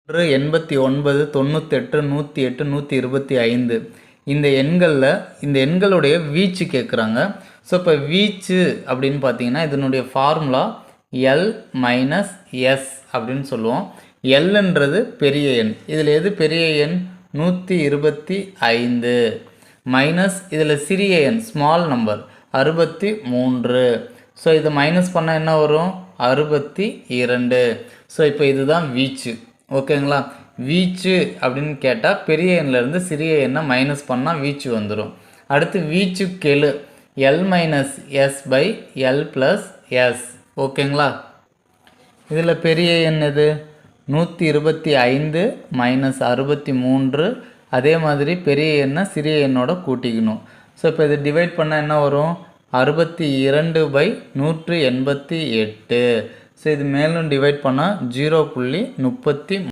89 98 108 125 இந்த எண்களுடைய வீச்சு கேட்குறாங்க. ஸோ இப்போ வீச்சு அப்படின்னு பார்த்தீங்கன்னா இதனுடைய ஃபார்முலா L மைனஸ் எஸ் அப்படின்னு சொல்லுவோம். எல்ன்றது பெரிய எண். இதில் எது பெரிய எண்? 125 மைனஸ் இதில் சிறிய எண் ஸ்மால் நம்பர் 63. ஸோ இதை மைனஸ் பண்ணால் என்ன வரும்? 62. ஸோ இப்போ இதுதான் வீச்சு. ஓகேங்களா? வீச்சு அப்படின்னு கேட்டால் பெரிய எண்ணிலேருந்து சிறிய எண்ணை மைனஸ் பண்ணால் வீச்சு வந்துடும். அடுத்து வீச்சு கெழு L minus S by L plus S. ஓகேங்களா? இதில் பெரிய எண் எது? 125 மைனஸ் 63. அதே மாதிரி பெரிய எண்ணை சிறிய எண்ணோட கூட்டிக்கணும். ஸோ இப்போ இது டிவைட் பண்ணால் என்ன வரும்? 62 பை 188. ஸோ இது மேலும் டிவைட் பண்ணால் 0.33